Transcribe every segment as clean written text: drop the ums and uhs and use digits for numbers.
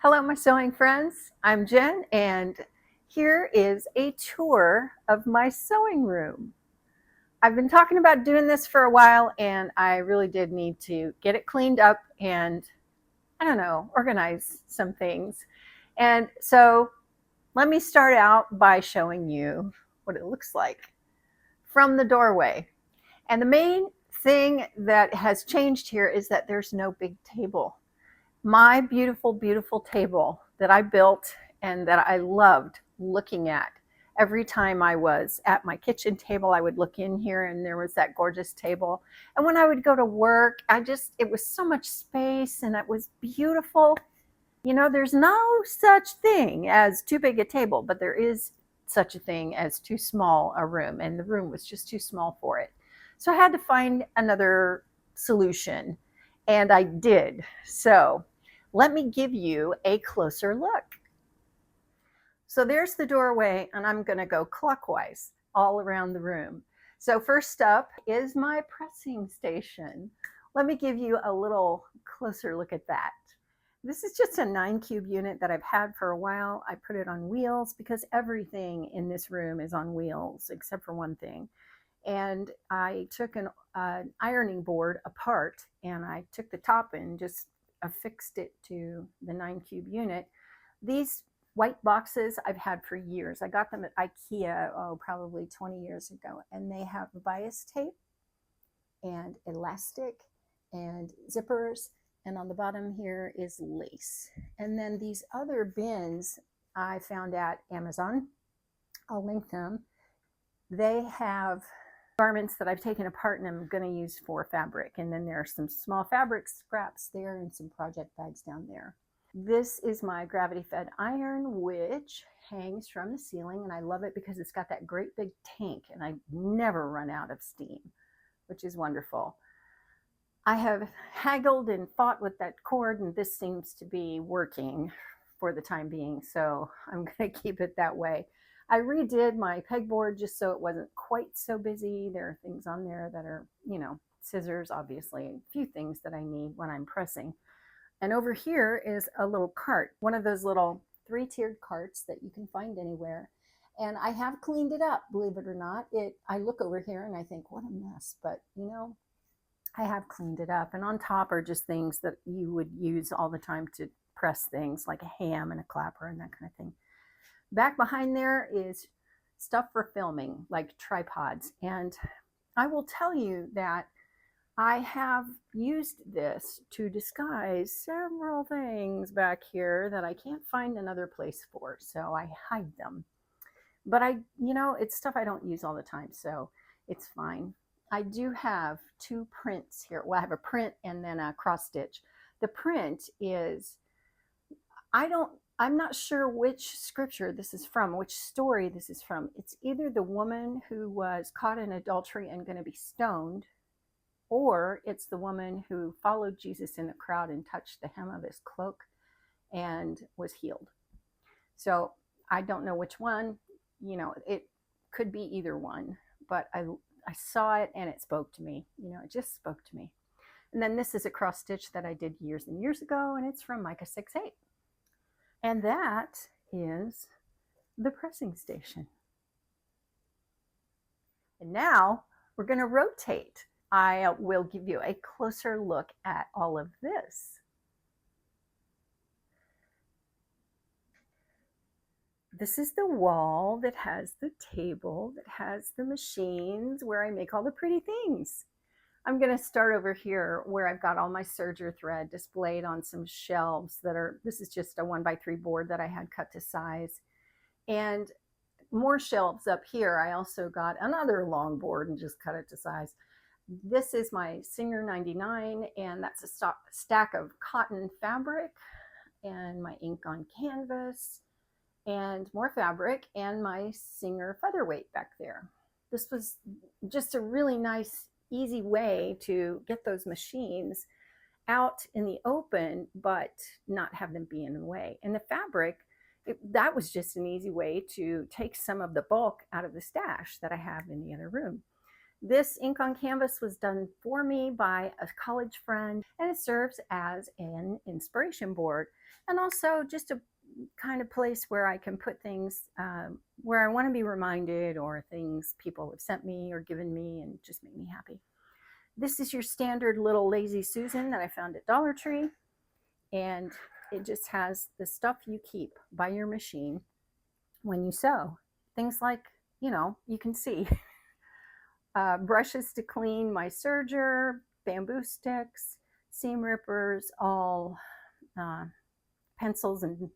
Hello, my sewing friends. I'm Jen, and here is a tour of my sewing room. I've been talking about doing this for a while, and I really did need to get it cleaned up and, I don't know, organize some things. And so let me start out by showing you what it looks like from the doorway. And the main thing that has changed here is that there's no big table. My beautiful, beautiful table that I built and that I loved looking at. Every time I was at my kitchen table, I would look in here and there was that gorgeous table. And when I would go to work, it was so much space and it was beautiful. You know, there's no such thing as too big a table, but there is such a thing as too small a room. And the room was just too small for it. So I had to find another solution. And I did. So let me give you a closer look. So there's the doorway, and I'm going to go clockwise all around the room. So first up is my pressing station. Let me give you a little closer look at that. This is just a 9-cube unit that I've had for a while. I put it on wheels because everything in this room is on wheels except for one thing. And I took an ironing board apart and I took the top and just affixed it to the 9-cube unit. These white boxes I've had for years. I got them at Ikea, probably 20 years ago, and they have bias tape and elastic and zippers, and on the bottom here is lace. And then these other bins I found at Amazon. I'll link them. They have garments that I've taken apart and I'm going to use for fabric. And then there are some small fabric scraps there and some project bags down there. This is my gravity fed iron, which hangs from the ceiling, and I love it because it's got that great big tank and I never run out of steam, which is wonderful. I have haggled and fought with that cord, and this seems to be working for the time being, so I'm going to keep it that way. I redid my pegboard just so it wasn't quite so busy. There are things on there that are, scissors, obviously, a few things that I need when I'm pressing. And over here is a little cart, one of those little 3-tiered carts that you can find anywhere. And I have cleaned it up, believe it or not. I look over here and I think, what a mess, but I have cleaned it up. And on top are just things that you would use all the time to press things, like a ham and a clapper and that kind of thing. Back behind there is stuff for filming, like tripods. And I will tell you that I have used this to disguise several things back here that I can't find another place for, so I hide them. But it's stuff I don't use all the time, so it's fine. I do have 2 prints here. Well, I have a print and then a cross stitch. The print is, I'm not sure which scripture this is from, which story this is from. It's either the woman who was caught in adultery and going to be stoned, or it's the woman who followed Jesus in the crowd and touched the hem of his cloak and was healed. So I don't know which one. It could be either one, but I saw it and it spoke to me. It just spoke to me. And then this is a cross stitch that I did years and years ago, and it's from Micah 6:8. And that is the pressing station. And now we're going to rotate. I will give you a closer look at all of this. This is the wall that has the table, that has the machines where I make all the pretty things. I'm going to start over here where I've got all my serger thread displayed on some shelves this is just a 1x3 board that I had cut to size. And more shelves up here. I also got another long board and just cut it to size. This is my Singer 99, and that's a stack of cotton fabric and my ink on canvas and more fabric and my Singer featherweight back there. This was just a really nice, easy way to get those machines out in the open, but not have them be in the way. And the fabric, that was just an easy way to take some of the bulk out of the stash that I have in the other room. This ink on canvas was done for me by a college friend, and it serves as an inspiration board and also just a kind of place where I can put things where I want to be reminded, or things people have sent me or given me and just make me happy. This is your standard little Lazy Susan that I found at Dollar Tree, and it just has the stuff you keep by your machine when you sew. Things like, you can see brushes to clean my serger, bamboo sticks, seam rippers, all pencils and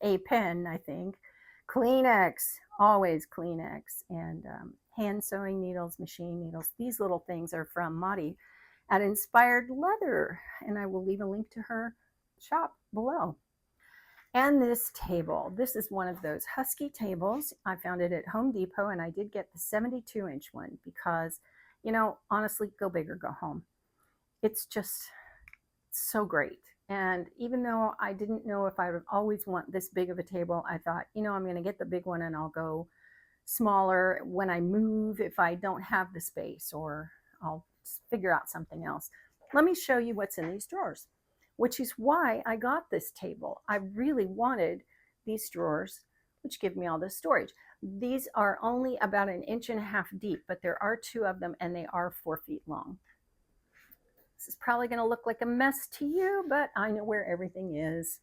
a pen, I think, Kleenex, always Kleenex, and hand sewing needles, machine needles. These little things are from Maddie at Inspired Leather, and I will leave a link to her shop below. And this table, this is one of those Husky tables. I found it at Home Depot, and I did get the 72-inch one because, honestly, go big or go home. It's just so great. And even though I didn't know if I would always want this big of a table, I thought, I'm going to get the big one and I'll go smaller when I move if I don't have the space, or I'll figure out something else. Let me show you what's in these drawers, which is why I got this table. I really wanted these drawers, which give me all this storage. These are only about 1.5 inches deep, but there are 2 of them, and they are 4 feet long. This is probably going to look like a mess to you, but I know where everything is.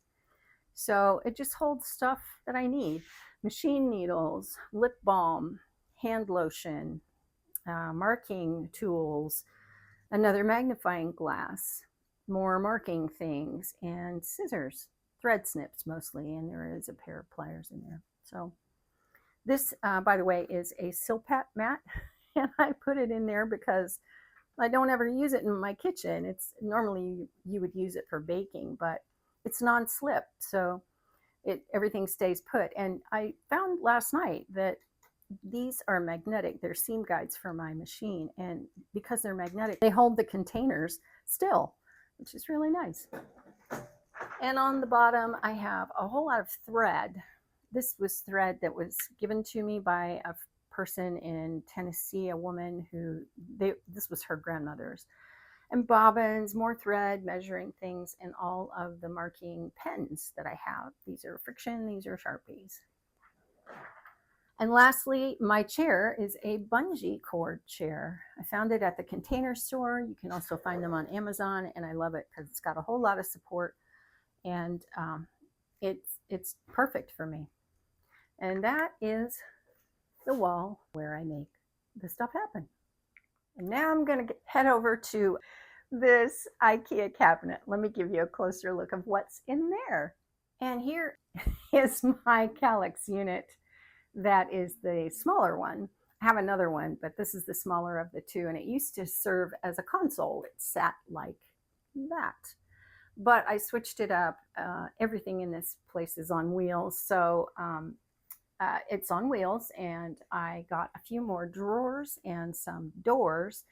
So it just holds stuff that I need. Machine needles, lip balm, hand lotion, marking tools, another magnifying glass, more marking things, and scissors, thread snips mostly, and there is a pair of pliers in there. So this, by the way, is a Silpat mat, and I put it in there because I don't ever use it in my kitchen. It's normally you would use it for baking, but it's non-slip, so everything stays put. And I found last night that these are magnetic. They're seam guides for my machine, and because they're magnetic, they hold the containers still, which is really nice. And on the bottom, I have a whole lot of thread. This was thread that was given to me by a person in Tennessee, a woman who, this was her grandmother's. And bobbins, more thread, measuring things, and all of the marking pens that I have. These are friction, these are Sharpies. And lastly, my chair is a bungee cord chair. I found it at the Container Store. You can also find them on Amazon, and I love it because it's got a whole lot of support, and it's perfect for me. And that is the wall where I make the stuff happen. And now I'm going to head over to this Ikea cabinet. Let me give you a closer look of what's in there. And here is my Kallax unit. That is the smaller one. I have another one, but this is the smaller of the 2, and it used to serve as a console. It sat like that, but I switched it up. Everything in this place is on wheels, so it's on wheels, and I got a few more drawers and some doors.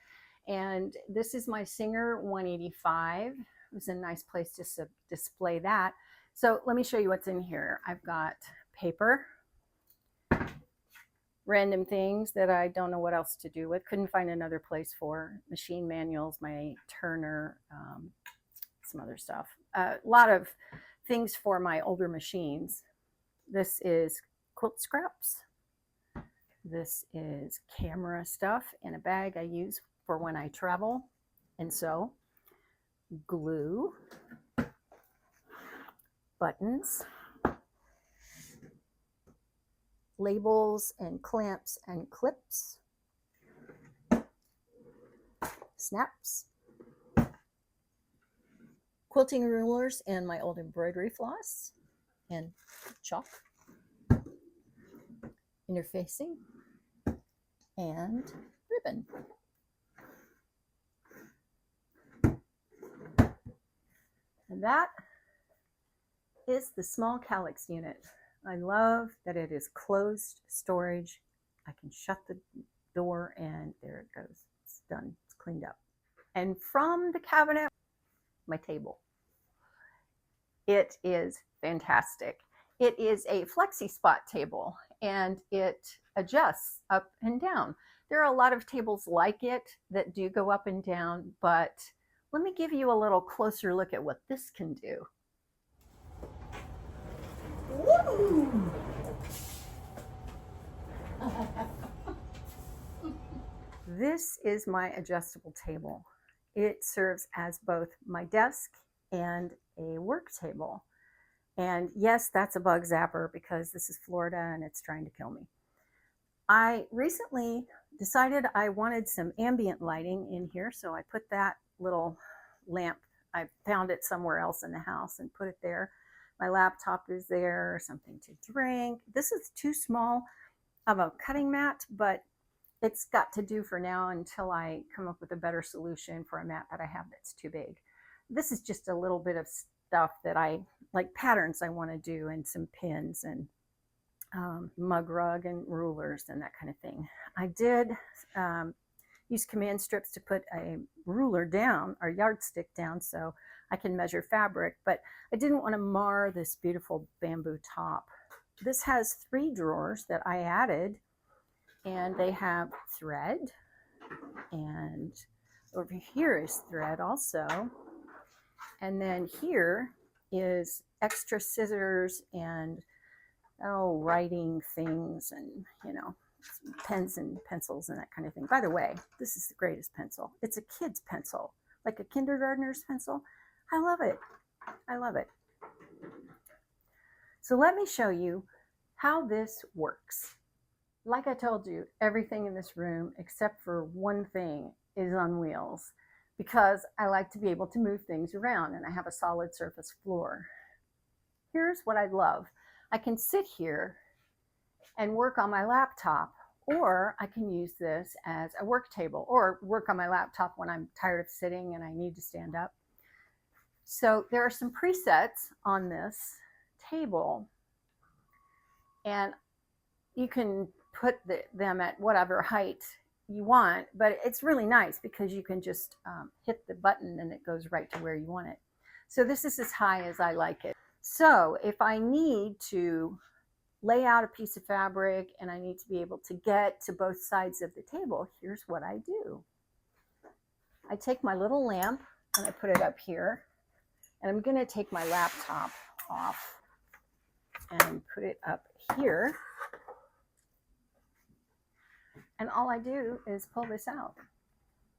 And this is my Singer 185. It was a nice place to display that. So let me show you what's in here. I've got paper, random things that I don't know what else to do with. Couldn't find another place for. Machine manuals, my Turner, some other stuff. A lot of things for my older machines. This is quilt scraps. This is camera stuff in a bag I use for when I travel and sew. Glue, buttons, labels and clamps and clips, snaps, quilting rulers and my old embroidery floss, and chalk, interfacing, and ribbon. And that is the small Kallax unit. I love that it is closed storage. I can shut the door and there it goes. It's done. It's cleaned up. And from the cabinet, my table. It is fantastic. It is a flexi spot table, and it adjusts up and down. There are a lot of tables like it that do go up and down, but let me give you a little closer look at what this can do. Woo! This is my adjustable table. It serves as both my desk and a work table. And yes, that's a bug zapper because this is Florida and it's trying to kill me. I recently decided I wanted some ambient lighting in here, so I put that little lamp, I found it somewhere else in the house and put it there. My laptop is there, something to drink. This is too small of a cutting mat, but it's got to do for now until I come up with a better solution for a mat that I have that's too big. This is just a little bit of stuff that I like, patterns I want to do, and some pins and mug rug and rulers and that kind of thing. I did use command strips to put a ruler down, or yardstick down, so I can measure fabric, but I didn't want to mar this beautiful bamboo top. This has 3 drawers that I added, and they have thread, and over here is thread also. And then here is extra scissors and writing things, and pens and pencils and that kind of thing. By the way, this is the greatest pencil. It's a kid's pencil, like a kindergartner's pencil. I love it. I love it. So let me show you how this works. Like I told you, everything in this room except for one thing is on wheels, because I like to be able to move things around and I have a solid surface floor. Here's what I love. I can sit here and work on my laptop, or I can use this as a work table, or work on my laptop when I'm tired of sitting and I need to stand up. So there are some presets on this table, and you can put them at whatever height you want, but it's really nice because you can just hit the button and it goes right to where you want it. So this is as high as I like it. So if I need to lay out a piece of fabric and I need to be able to get to both sides of the table, here's what I do. I take my little lamp and I put it up here, and I'm going to take my laptop off and put it up here. And all I do is pull this out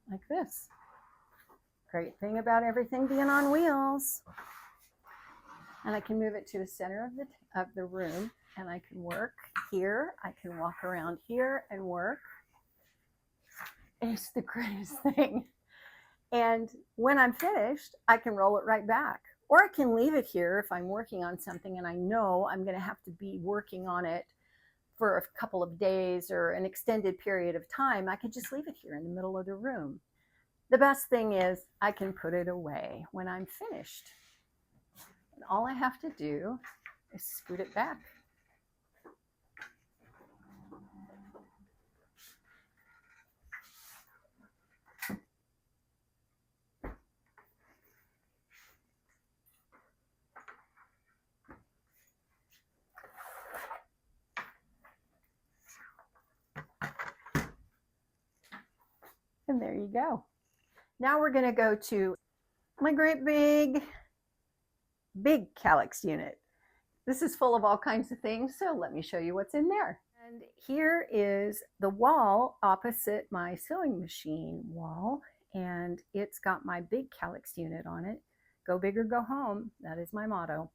like this. Great thing about everything being on wheels. And I can move it to the center of the room, and I can work here. I can walk around here and work. It's the greatest thing. And when I'm finished, I can roll it right back. Or I can leave it here if I'm working on something and I know I'm going to have to be working on it for a couple of days or an extended period of time. I could just leave it here in the middle of the room. The best thing is I can put it away when I'm finished. And all I have to do is scoot it back. And there you go. Now we're going to go to my great big Kallax unit. This is full of all kinds of things, so let me show you what's in there. And here is the wall opposite my sewing machine wall, and it's got my big Kallax unit on it. Go big or go home, that is my motto.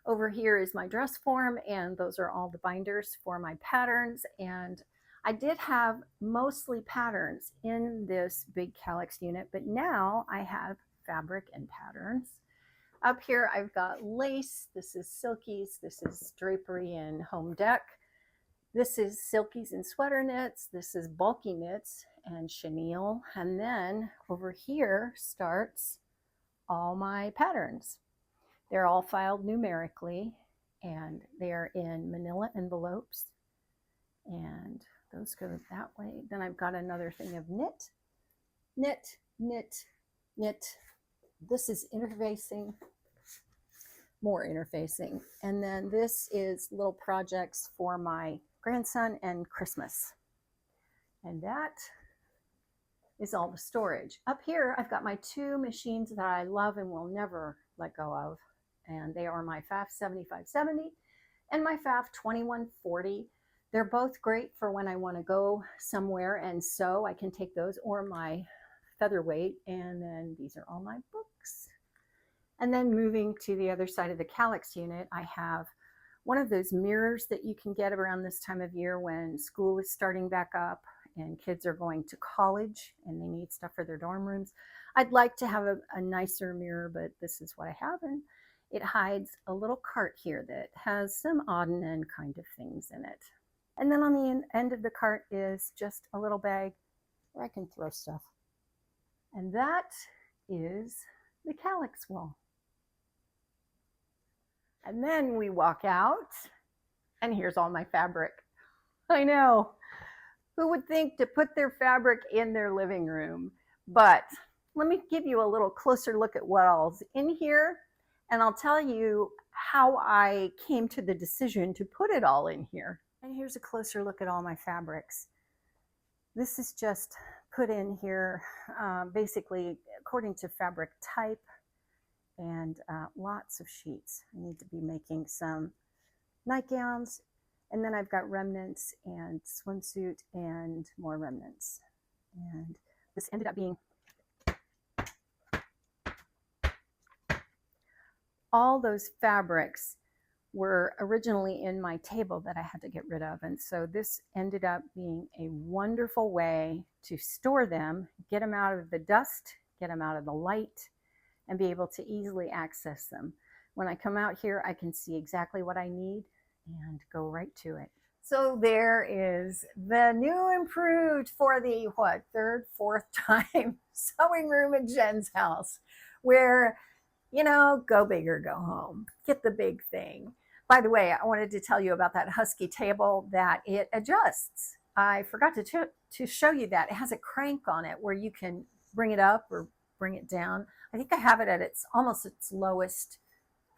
Over here is my dress form, and those are all the binders for my patterns. And I did have mostly patterns in this big Kallax unit, but now I have fabric and patterns. Up here I've got lace. This is silkies. This is drapery and home deck. This is silkies and sweater knits. This is bulky knits and chenille. And then over here starts all my patterns. They're all filed numerically, and they're in manila envelopes, and those go that way. Then I've got another thing of knit, knit, knit, knit. This is interfacing, more interfacing. And then this is little projects for my grandson and Christmas. And that is all the storage. Up here, I've got my two machines that I love and will never let go of. And they are my Pfaff 7570 and my Pfaff 2140. They're both great for when I want to go somewhere and sew. I can take those, or my featherweight. And then these are all my books. And then moving to the other side of the Kallax unit, I have one of those mirrors that you can get around this time of year when school is starting back up and kids are going to college and they need stuff for their dorm rooms. I'd like to have a nicer mirror, but this is what I have. And it hides a little cart here that has some odd and end kind of things in it. And then on the end of the cart is just a little bag where I can throw stuff. And that is the Kallax wall. And then we walk out, and here's all my fabric. I know. Who would think to put their fabric in their living room? But let me give you a little closer look at what all's in here, and I'll tell you how I came to the decision to put it all in here. And here's a closer look at all my fabrics. This is just put in here basically according to fabric type, and lots of sheets. I need to be making some nightgowns, and then I've got remnants and swimsuit and more remnants. And this ended up being all those fabrics were originally in my table that I had to get rid of. And so this ended up being a wonderful way to store them, get them out of the dust, get them out of the light, and be able to easily access them. When I come out here, I can see exactly what I need and go right to it. So there is the new improved, for the third, fourth time sewing room at Jen's house, where, you know, go big or go home. Get the big thing. By the way, I wanted to tell you about that Husky table that it adjusts. I forgot to show you that. It has a crank on it where you can bring it up or bring it down. I think I have it at almost its lowest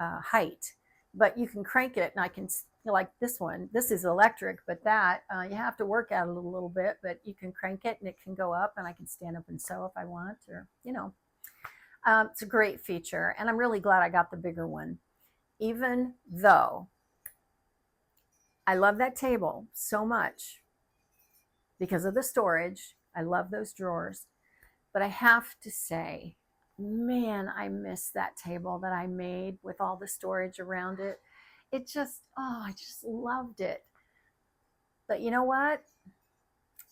height, but you can crank it, and I can, like this one, this is electric, but that you have to work at it a little bit, but you can crank it and it can go up, and I can stand up and sew if I want, or, you know, it's a great feature. And I'm really glad I got the bigger one, even though I love that table so much because of the storage. I love those drawers. But I have to say, man, I miss that table that I made with all the storage around it. It just, oh, I just loved it. But you know what?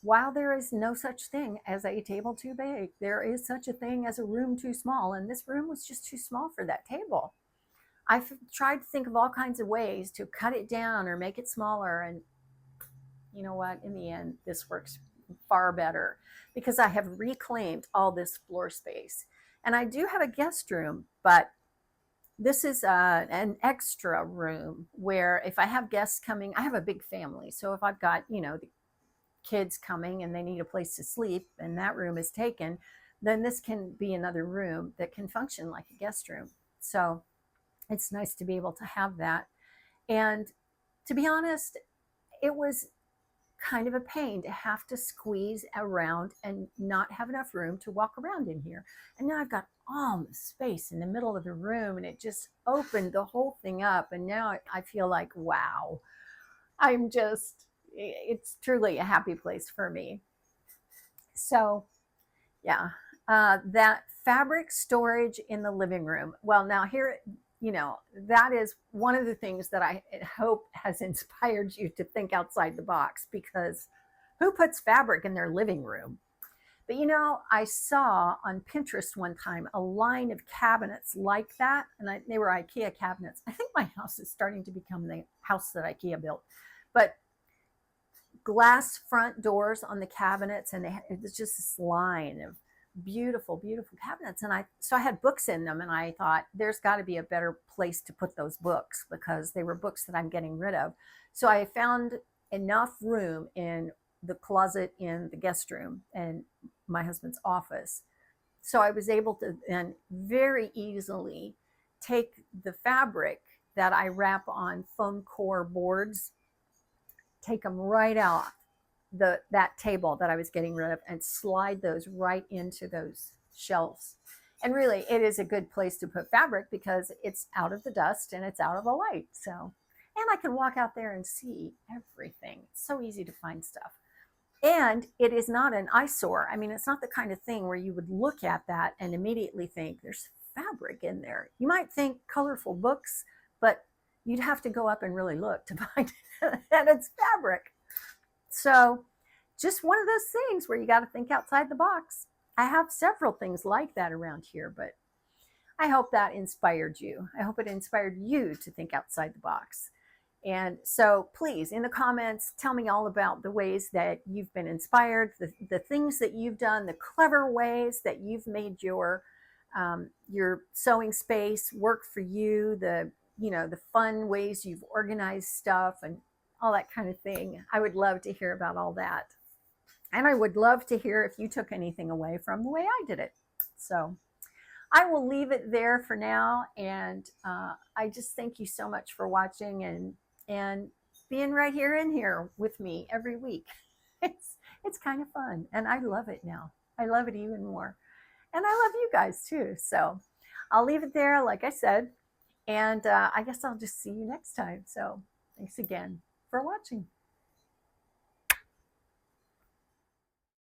While there is no such thing as a table too big, there is such a thing as a room too small. And this room was just too small for that table. I've tried to think of all kinds of ways to cut it down or make it smaller. And you know what? In the end, this works far better because I have reclaimed all this floor space. And I do have a guest room, but this is an extra room where if I have guests coming, I have a big family. So if I've got, you know, the kids coming and they need a place to sleep and that room is taken, then this can be another room that can function like a guest room. So it's nice to be able to have that. And to be honest, it was kind of a pain to have to squeeze around and not have enough room to walk around in here. And now I've got all the space in the middle of the room, and it just opened the whole thing up. And now I feel like, wow, it's truly a happy place for me. So yeah, that fabric storage in the living room. Well, now here, you know, that is one of the things that I hope has inspired you to think outside the box, because who puts fabric in their living room? But you know, I saw on Pinterest one time a line of cabinets like that, and they were Ikea cabinets. I think my house is starting to become the house that Ikea built, but glass front doors on the cabinets, and it was just this line of beautiful, beautiful cabinets. And so I had books in them, and I thought there's got to be a better place to put those books because they were books that I'm getting rid of. So I found enough room in the closet in the guest room and my husband's office. So I was able to then very easily take the fabric that I wrap on foam core boards, take them right out that table that I was getting rid of and slide those right into those shelves. And really, it is a good place to put fabric because it's out of the dust and it's out of the light. So, and I can walk out there and see everything. It's so easy to find stuff. And it is not an eyesore. I mean, it's not the kind of thing where you would look at that and immediately think there's fabric in there. You might think colorful books, but you'd have to go up and really look to find that it's fabric. So just one of those things where you got to think outside the box. I have several things like that around here, but I hope that inspired you. I hope it inspired you to think outside the box. And so please, in the comments, tell me all about the ways that you've been inspired, the things that you've done, the clever ways that you've made your sewing space work for you, the fun ways you've organized stuff and all that kind of thing. I would love to hear about all that. And I would love to hear if you took anything away from the way I did it. So I will leave it there for now. And I just thank you so much for watching and being right here in here with me every week. It's kind of fun. And I love it now. I love it even more. And I love you guys too. So I'll leave it there, like I said. And I guess I'll just see you next time. So thanks again for watching.